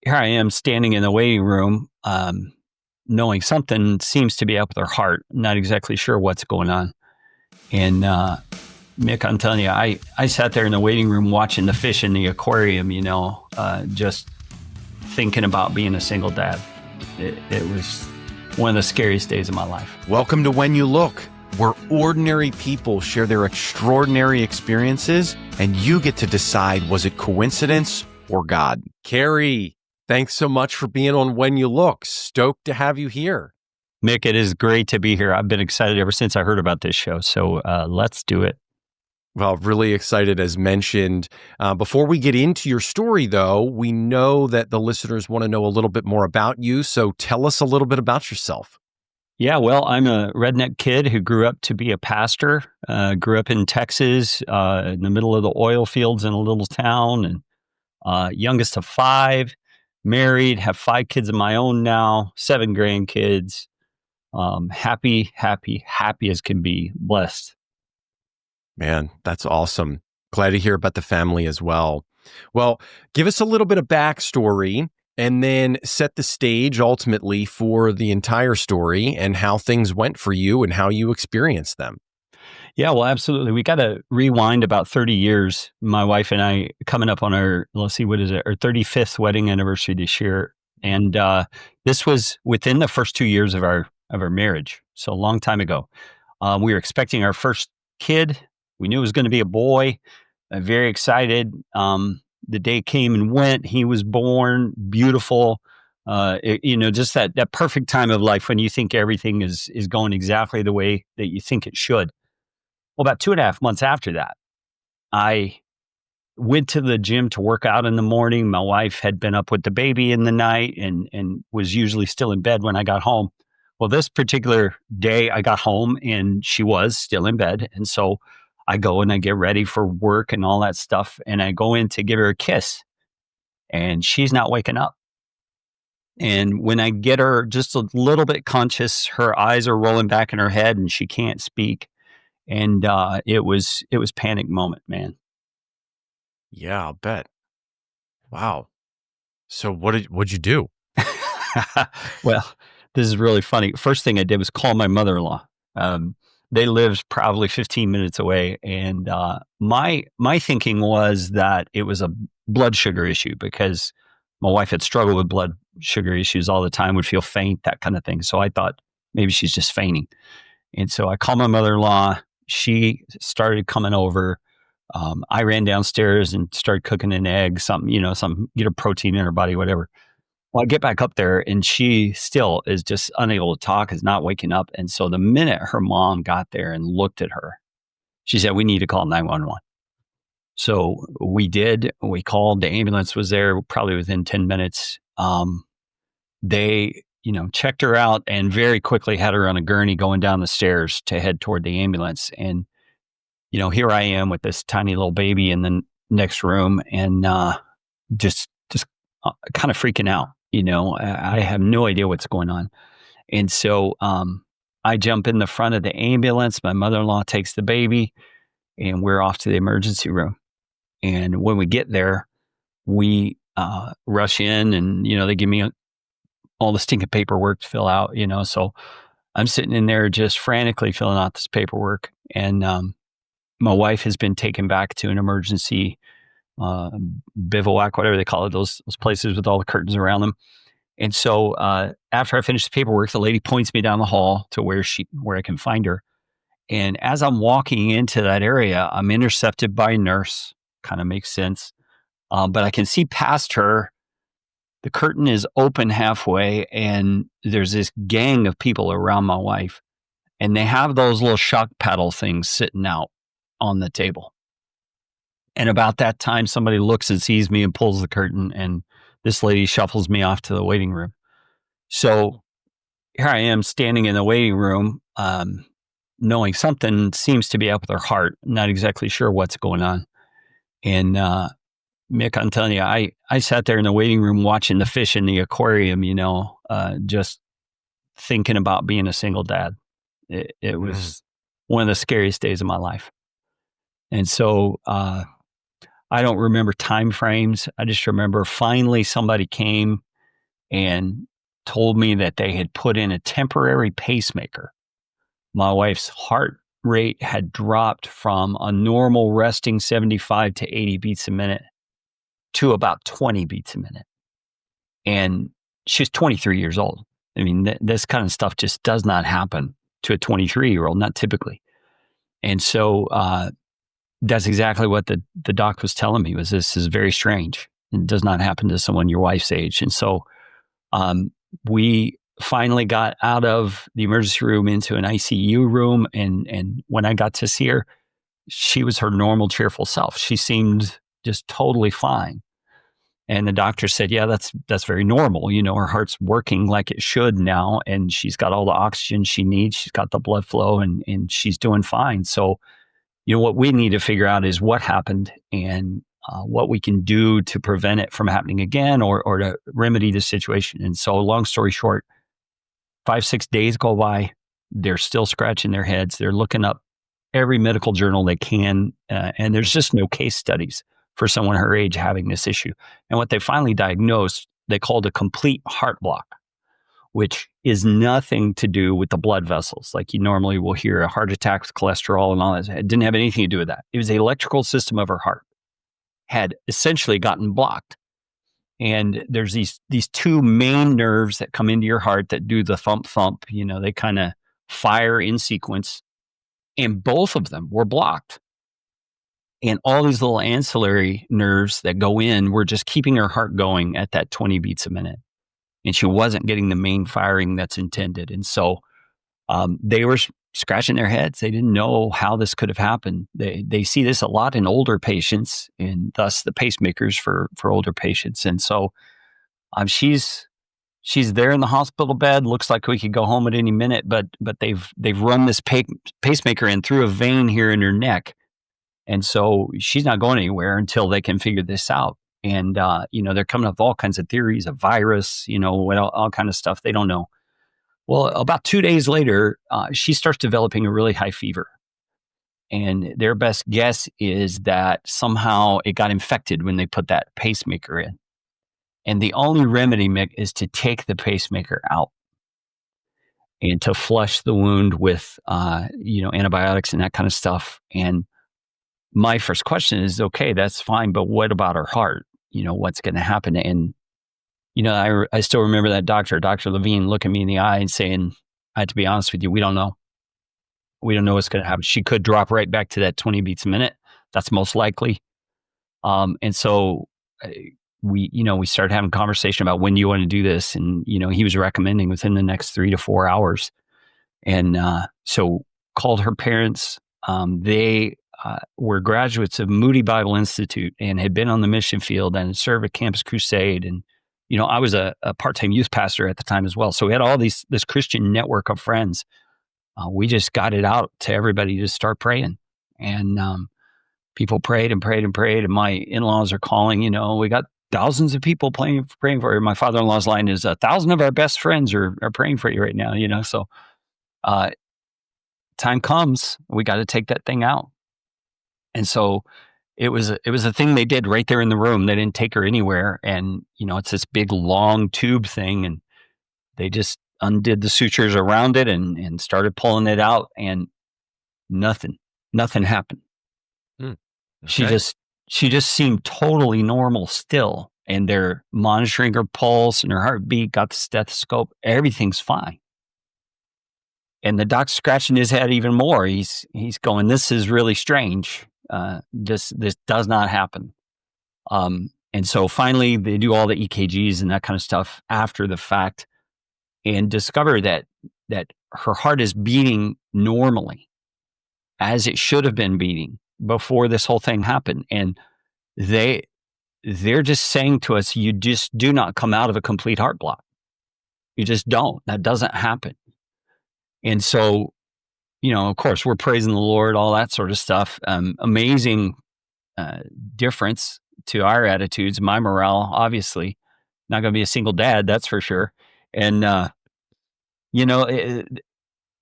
here I am standing in the waiting room, knowing something seems to be up with her heart. Not exactly sure what's going on. And Mick, I'm telling you, I sat there in the waiting room watching the fish in the aquarium, just thinking about being a single dad. It was one of the scariest days of my life. Welcome to When You Look, where ordinary people share their extraordinary experiences, and you get to decide, was it coincidence or God? Carey, thanks so much for being on When You Look. Stoked to have you here. Mick, it is great to be here. I've been excited ever since I heard about this show. So let's do it. Well, really excited, as mentioned. Before we get into your story, though, we know that the listeners want to know a little bit more about you. So tell us a little bit about yourself. Yeah, well, I'm a redneck kid who grew up to be a pastor, grew up in Texas, in the middle of the oil fields in a little town, and youngest of five, married, have 5 kids of my own now, 7 grandkids. Happy as can be, blessed. Man, that's awesome. Glad to hear about the family as well. Well, give us a little bit of backstory and then set the stage ultimately for the entire story and how things went for you and how you experienced them. Yeah, well, absolutely. We got to rewind about 30 years. My wife and I coming up on our, let's see, what is it, our 35th wedding anniversary this year. And this was within the first 2 years of our marriage. So a long time ago. We were expecting our first kid. We knew it was going to be a boy. Very excited. The day came and went. He was born, beautiful. Just that perfect time of life when you think everything is going exactly the way that you think it should. Well, about 2.5 months after that, I went to the gym to work out in the morning. My wife had been up with the baby in the night and was usually still in bed when I got home. Well, this particular day I got home and she was still in bed. And so I go and I get ready for work and all that stuff. And I go in to give her a kiss and she's not waking up. And when I get her just a little bit conscious, her eyes are rolling back in her head and she can't speak. And it was panic moment, man. Yeah, I'll bet. Wow. So what'd you do? Well, this is really funny. First thing I did was call my mother-in-law. They lived probably 15 minutes away. And my thinking was that it was a blood sugar issue because my wife had struggled with blood sugar issues all the time, would feel faint, that kind of thing. So I thought maybe she's just fainting. And so I called my mother-in-law. She started coming over. I ran downstairs and started cooking an egg, something, get her protein in her body, whatever. Well, I get back up there and she still is just unable to talk, is not waking up. And so the minute her mom got there and looked at her, she said, "We need to call 911." So we did. We called. The ambulance was there probably within 10 minutes. They, checked her out and very quickly had her on a gurney going down the stairs to head toward the ambulance. And, here I am with this tiny little baby in the next room and just kind of freaking out. I have no idea what's going on. And so I jump in the front of the ambulance. My mother-in-law takes the baby and we're off to the emergency room. And when we get there, we rush in and, they give me all the stinking paperwork to fill out, So I'm sitting in there just frantically filling out this paperwork. And my wife has been taken back to an emergency bivouac, whatever they call it, those places with all the curtains around them. And so after I finish the paperwork, the lady points me down the hall to where I can find her. And as I'm walking into that area, I'm intercepted by a nurse. Kind of makes sense. But I can see past her. The curtain is open halfway and there's this gang of people around my wife. And they have those little shock paddle things sitting out on the table. And about that time, somebody looks and sees me and pulls the curtain, and this lady shuffles me off to the waiting room. So here I am standing in the waiting room, knowing something seems to be up with her heart. Not exactly sure what's going on. And Mick, I'm telling you, I sat there in the waiting room watching the fish in the aquarium, just thinking about being a single dad. It was one of the scariest days of my life. And so I don't remember time frames. I just remember finally somebody came and told me that they had put in a temporary pacemaker. My wife's heart rate had dropped from a normal resting 75 to 80 beats a minute to about 20 beats a minute. And she's 23 years old. I mean, this kind of stuff just does not happen to a 23-year-old, not typically. And so that's exactly what the doc was telling me, was this is very strange. It does not happen to someone your wife's age. And so we finally got out of the emergency room into an ICU room. And when I got to see her, she was her normal, cheerful self. She seemed just totally fine. And the doctor said, yeah, that's very normal. You know, her heart's working like it should now, and she's got all the oxygen she needs. She's got the blood flow, and she's doing fine. So, you know, what we need to figure out is what happened and what we can do to prevent it from happening again, or to remedy the situation. And so, long story short, 5-6 days go by. They're still scratching their heads. They're looking up every medical journal they can, and there's just no case studies for someone her age having this issue. And what they finally diagnosed, they called a complete heart block, which is nothing to do with the blood vessels. Like you normally will hear a heart attack with cholesterol and all that. It didn't have anything to do with that. It was the electrical system of her heart had essentially gotten blocked. And there's these two main nerves that come into your heart that do the thump thump. You know, they kind of fire in sequence, and both of them were blocked. And all these little ancillary nerves that go in were just keeping her heart going at that 20 beats a minute. And she wasn't getting the main firing that's intended. And so they were scratching their heads. They didn't know how this could have happened. They see this a lot in older patients, and thus the pacemakers for older patients. And so she's there in the hospital bed. Looks like we could go home at any minute, but they've run this pacemaker in through a vein here in her neck. And so she's not going anywhere until they can figure this out. And, you know, they're coming up with all kinds of theories, a virus, you know, all kind of stuff. They don't know. Well, about 2 days later, she starts developing a really high fever. And their best guess is that somehow it got infected when they put that pacemaker in. And the only remedy, Mick, is to take the pacemaker out and to flush the wound with, you know, antibiotics and that kind of stuff. And my first question is, okay, that's fine, but what about her heart? You know, what's going to happen? And, you know, I still remember that Dr. Levine looking me in the eye and saying, I had to be honest with you, we don't know. We don't know what's going to happen. She could drop right back to that 20 beats a minute. That's most likely. And so we started having a conversation about, when do you want to do this? And, you know, he was recommending within the next 3 to 4 hours. And so called her parents. They were graduates of Moody Bible Institute and had been on the mission field and served a campus crusade. And, you know, I was a part-time youth pastor at the time as well. So we had all this Christian network of friends. We just got it out to everybody to start praying. And people prayed and prayed and prayed. And my in-laws are calling, you know, we got thousands of people praying for you. My father-in-law's line is 1,000 of our best friends are praying for you right now, you know. So time comes, we got to take that thing out. And so it was a thing they did right there in the room. They didn't take her anywhere. And, you know, it's this big long tube thing, and they just undid the sutures around it and started pulling it out, and nothing happened. Okay. She just seemed totally normal still. And they're monitoring her pulse and her heartbeat, got the stethoscope. Everything's fine. And the doc's scratching his head even more. He's going, this is really strange. This does not happen. And so finally they do all the EKGs and that kind of stuff after the fact, and discover that her heart is beating normally, as it should have been beating before this whole thing happened. And they're just saying to us, you just do not come out of a complete heart block. You just don't. That doesn't happen. And so, you know, of course, we're praising the Lord, all that sort of stuff. Amazing difference to our attitudes, my morale, obviously. Not going to be a single dad, that's for sure. And, you know,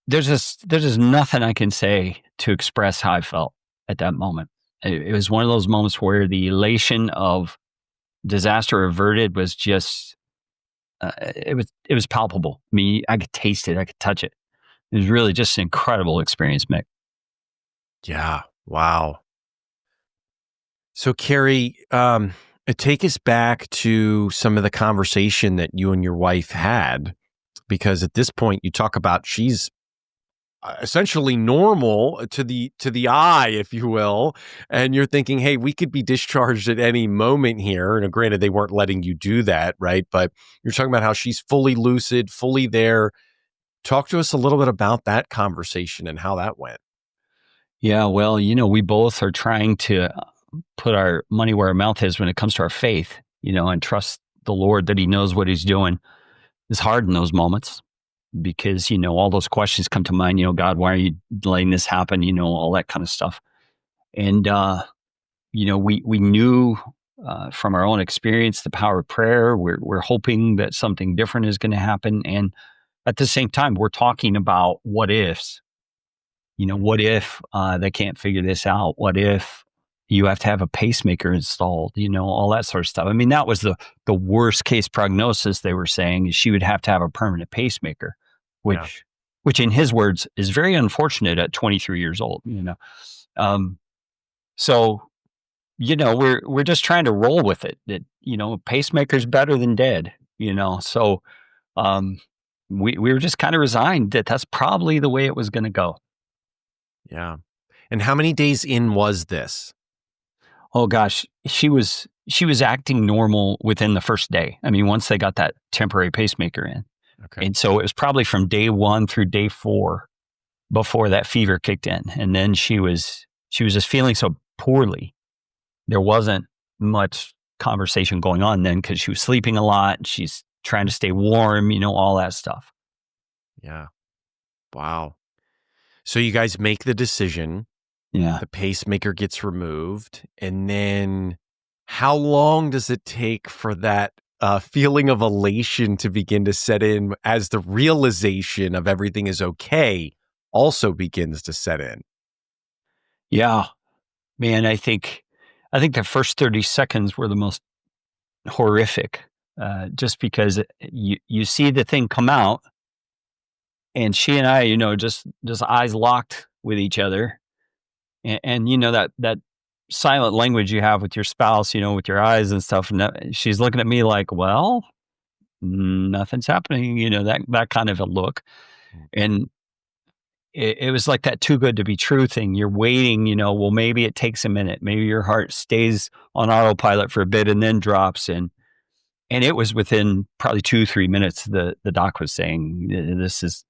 there's just nothing I can say to express how I felt at that moment. it was one of those moments where the elation of disaster averted was just, it was palpable. I mean, I could taste it. I could touch it. It was really just an incredible experience, Mick. Yeah. Wow. So, Carey, take us back to some of the conversation that you and your wife had, because at this point you talk about she's essentially normal to the eye, if you will, and you're thinking, hey, we could be discharged at any moment here. And granted, they weren't letting you do that, right? But you're talking about how she's fully lucid, fully there. Talk to us a little bit about that conversation and how that went. Yeah, well, we both are trying to put our money where our mouth is when it comes to our faith, and trust the Lord that He knows what He's doing. It's hard in those moments because, all those questions come to mind, God, why are you letting this happen? All that kind of stuff. And, we knew from our own experience the power of prayer. We're hoping that something different is going to happen. And at the same time, we're talking about what ifs. What if they can't figure this out? What if you have to have a pacemaker installed? All that sort of stuff. I mean, that was the worst case prognosis they were saying is she would have to have a permanent pacemaker, Yeah. which in his words is very unfortunate at 23 years old. So we're just trying to roll with it. That pacemaker's better than dead. So we were just kind of resigned that that's probably the way it was going to go. Yeah. And how many days in was this? Oh gosh, she was acting normal within the first day. I mean, once they got that temporary pacemaker in. Okay. And so it was probably from day 1 through day 4 before that fever kicked in. And then she was just feeling so poorly. There wasn't much conversation going on then because she was sleeping a lot. She's trying to stay warm, all that stuff. Yeah. Wow. So you guys make the decision. Yeah. The pacemaker gets removed. And then how long does it take for that feeling of elation to begin to set in as the realization of everything is okay also begins to set in? Yeah, man, I think the first 30 seconds were the most horrific, just because you see the thing come out and she and I, just eyes locked with each other. And that silent language you have with your spouse, with your eyes and stuff. And she's looking at me like, well, nothing's happening, that kind of a look. And it was like that too good to be true thing. You're waiting, well, maybe it takes a minute. Maybe your heart stays on autopilot for a bit and then drops. And it was within probably 2-3 minutes, the doc was saying, this is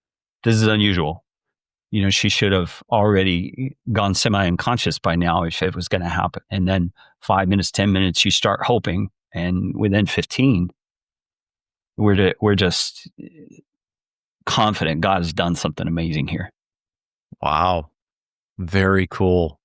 unusual. She should have already gone semi-unconscious by now if it was going to happen. And then 5 minutes, 10 minutes, you start hoping. And within 15, we're just confident God has done something amazing here. Wow. Very cool.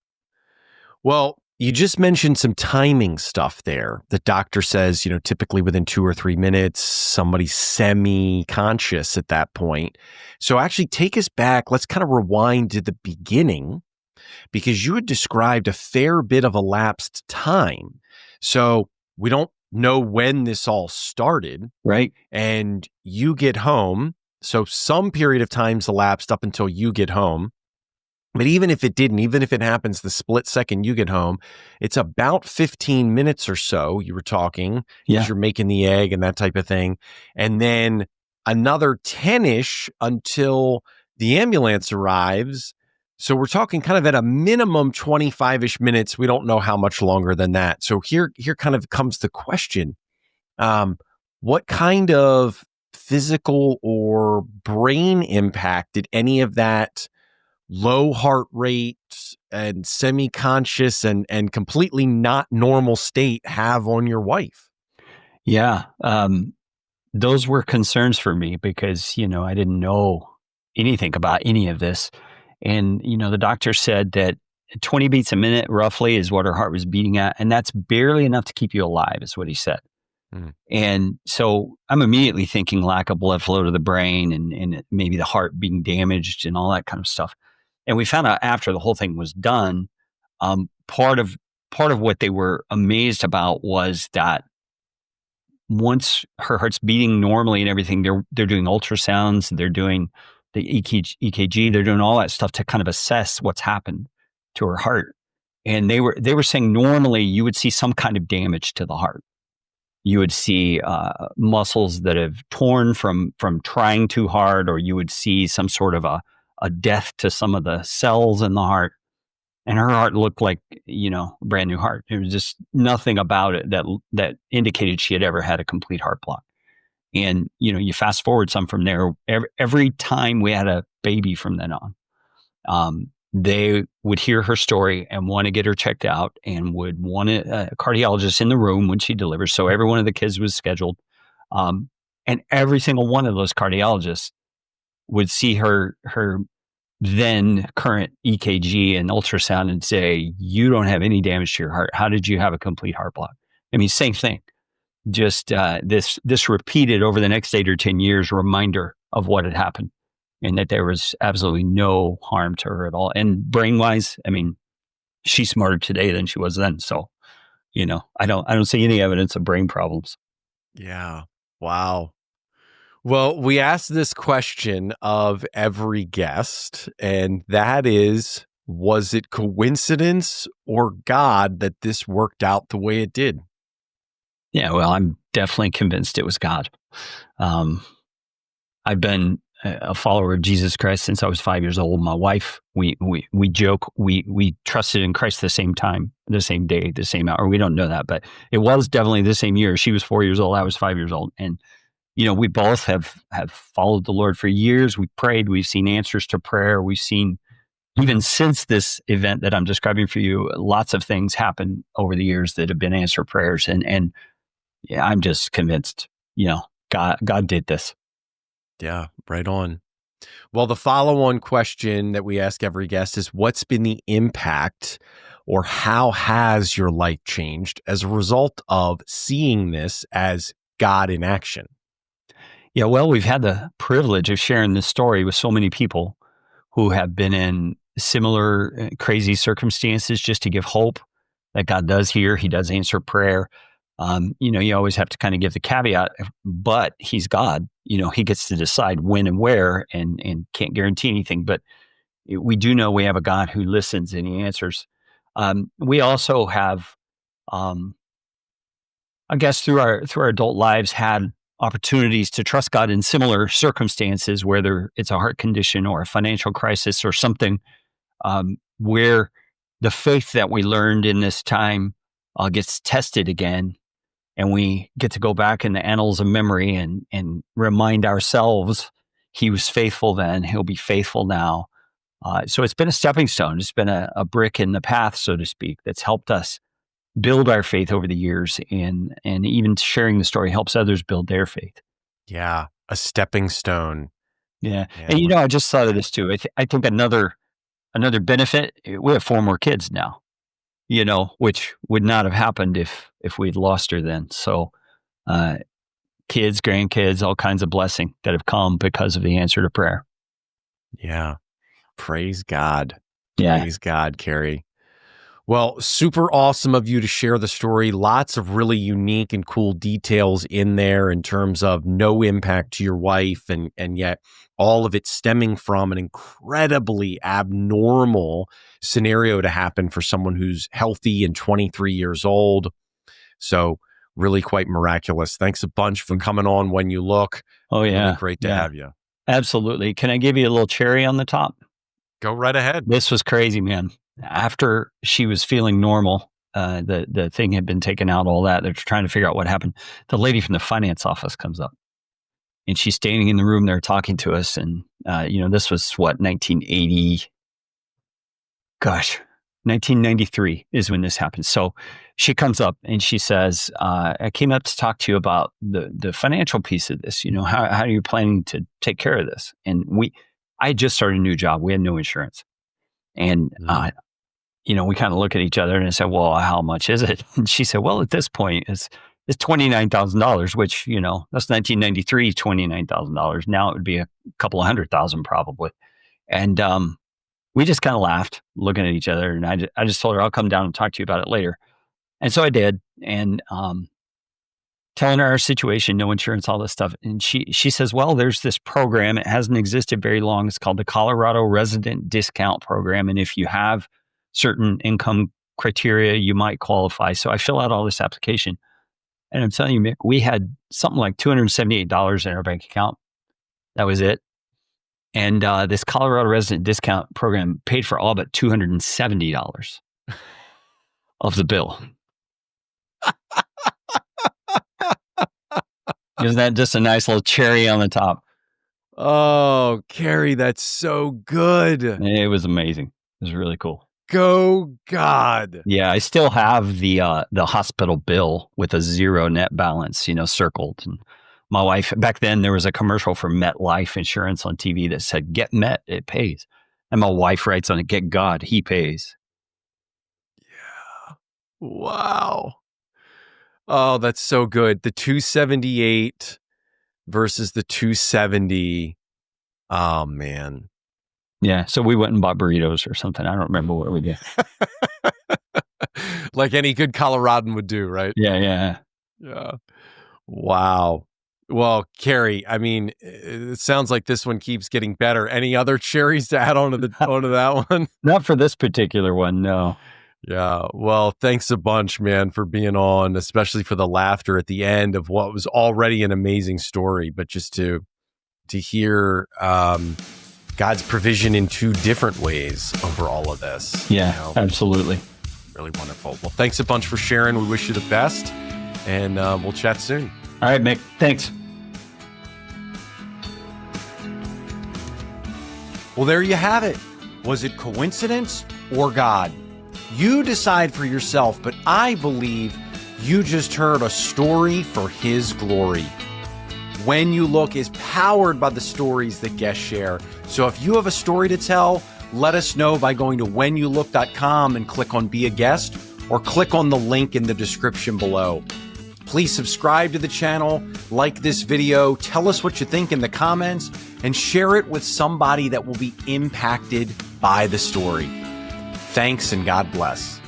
Well, you just mentioned some timing stuff there. The doctor says, typically within 2 or 3 minutes, somebody's semi-conscious at that point. So actually take us back. Let's kind of rewind to the beginning because you had described a fair bit of elapsed time. So we don't know when this all started. Right. And you get home. So some period of time's elapsed up until you get home. But even if it didn't, even if it happens the split second you get home, it's about 15 minutes or so you were talking as you're making the egg and that type of thing. And then another 10-ish until the ambulance arrives. So we're talking kind of at a minimum 25-ish minutes. We don't know how much longer than that. So here kind of comes the question. What kind of physical or brain impact did any of that low heart rate and semi-conscious and completely not normal state have on your wife? Yeah. Those were concerns for me because, I didn't know anything about any of this. And, the doctor said that 20 beats a minute roughly is what her heart was beating at. And that's barely enough to keep you alive is what he said. And so I'm immediately thinking lack of blood flow to the brain and maybe the heart being damaged and all that kind of stuff. And we found out after the whole thing was done, Part of what they were amazed about was that once her heart's beating normally and everything, they're doing ultrasounds, they're doing the EKG, they're doing all that stuff to kind of assess what's happened to her heart. And they were saying normally you would see some kind of damage to the heart. You would see muscles that have torn from trying too hard, or you would see some sort of a death to some of the cells in the heart. And her heart looked like, a brand new heart. There was just nothing about it that indicated she had ever had a complete heart block. And, you fast forward some from there, every time we had a baby from then on, they would hear her story and want to get her checked out and would want a cardiologist in the room when she delivers. So every one of the kids was scheduled. And every single one of those cardiologists would see her then current EKG and ultrasound and say, you don't have any damage to your heart. How did you have a complete heart block? I mean, same thing. Just this repeated over the next 8 or 10 years reminder of what had happened, and that there was absolutely no harm to her at all. And brain wise, I mean, she's smarter today than she was then. So, I don't see any evidence of brain problems. Yeah. Wow. Well, we asked this question of every guest, and that is, was it coincidence or God that this worked out the way it did? Yeah, well, I'm definitely convinced it was God. I've been a follower of Jesus Christ since I was 5 years old. My wife, we joke, we trusted in Christ the same time, the same day, the same hour. We don't know that, but it was definitely the same year. She was 4 years old. I was 5 years old. And, we both have followed the Lord for years. We prayed. We've seen answers to prayer. We've seen, even since this event that I'm describing for you, lots of things happen over the years that have been answered prayers. And yeah, I'm just convinced, God did this. Yeah, right on. Well, the follow-on question that we ask every guest is, what's been the impact, or how has your life changed as a result of seeing this as God in action? Yeah, well, we've had the privilege of sharing this story with so many people who have been in similar crazy circumstances, just to give hope that God does hear. He does answer prayer. You always have to kind of give the caveat, but he's God. He gets to decide when and where, and can't guarantee anything. But we do know we have a God who listens and he answers. We also have, I guess, through our adult lives, had opportunities to trust God in similar circumstances, whether it's a heart condition or a financial crisis or something, where the faith that we learned in this time gets tested again. And we get to go back in the annals of memory and remind ourselves he was faithful then, he'll be faithful now. So it's been a stepping stone. It's been a brick in the path, so to speak, that's helped us build our faith over the years. And even sharing the story helps others build their faith. Yeah, a stepping stone. Yeah. Man, And, I just thought of this too. I think another benefit, we have 4 more kids now, which would not have happened if we'd lost her then. So, kids, grandkids, all kinds of blessing that have come because of the answer to prayer. yeah. Praise God. Yeah. Praise God, Carey. Well, super awesome of you to share the story. Lots of really unique and cool details in there in terms of no impact to your wife, and yet all of it stemming from an incredibly abnormal scenario to happen for someone who's healthy and 23 years old. So really quite miraculous. Thanks a bunch for coming on When You Look. Oh, yeah. Really great to have you. Absolutely. Can I give you a little cherry on the top? Go right ahead. This was crazy, man. After she was feeling normal, the thing had been taken out, all that. They're trying to figure out what happened. The lady from the finance office comes up, and she's standing in the room there talking to us. And, this was 1980. Gosh, 1993 is when this happened. So she comes up and she says, I came up to talk to you about the financial piece of this. How are you planning to take care of this? And I had just started a new job. We had no insurance. And, we kind of look at each other and I said, well, how much is it? And she said, well, at this point it's $29,000, which, that's 1993, $29,000. Now it would be a couple of $100,000 probably. And, we just kind of laughed looking at each other. And I just told her, I'll come down and talk to you about it later. And so I did. And telling her our situation, no insurance, all this stuff. And she says, well, there's this program. It hasn't existed very long. It's called the Colorado Resident Discount Program. And if you have certain income criteria, you might qualify. So I fill out all this application. And I'm telling you, Mick, we had something like $278 in our bank account. That was it. And this Colorado Resident Discount Program paid for all but $270 of the bill. Isn't that just a nice little cherry on the top? Oh, Carey, that's so good. It was amazing. It was really cool. Go God. Yeah, I still have the hospital bill with a zero net balance, circled. And my wife, back then there was a commercial for MetLife Insurance on TV that said, "Get Met, it pays." And my wife writes on it, "Get God, he pays." Yeah. Wow. Oh, that's so good. The 278 versus the 270. Oh, man. Yeah. So we went and bought burritos or something. I don't remember what we did. Like any good Coloradan would do, right? Yeah. Wow. Well, Carey, I mean, it sounds like this one keeps getting better. Any other cherries to add onto that one? Not for this particular one, no. Yeah. Well, thanks a bunch, man, for being on, especially for the laughter at the end of what was already an amazing story, but just to hear God's provision in two different ways over all of this. Yeah, absolutely. Really wonderful. Well, thanks a bunch for sharing. We wish you the best, and we'll chat soon. All right, Mick. Thanks. Well, there you have it. Was it coincidence or God? You decide for yourself, but I believe you just heard a story for His glory. When You Look is powered by the stories that guests share. So if you have a story to tell, let us know by going to whenyoulook.com and click on Be a Guest, or click on the link in the description below. Please subscribe to the channel, like this video, tell us what you think in the comments, and share it with somebody that will be impacted by the story. Thanks and God bless.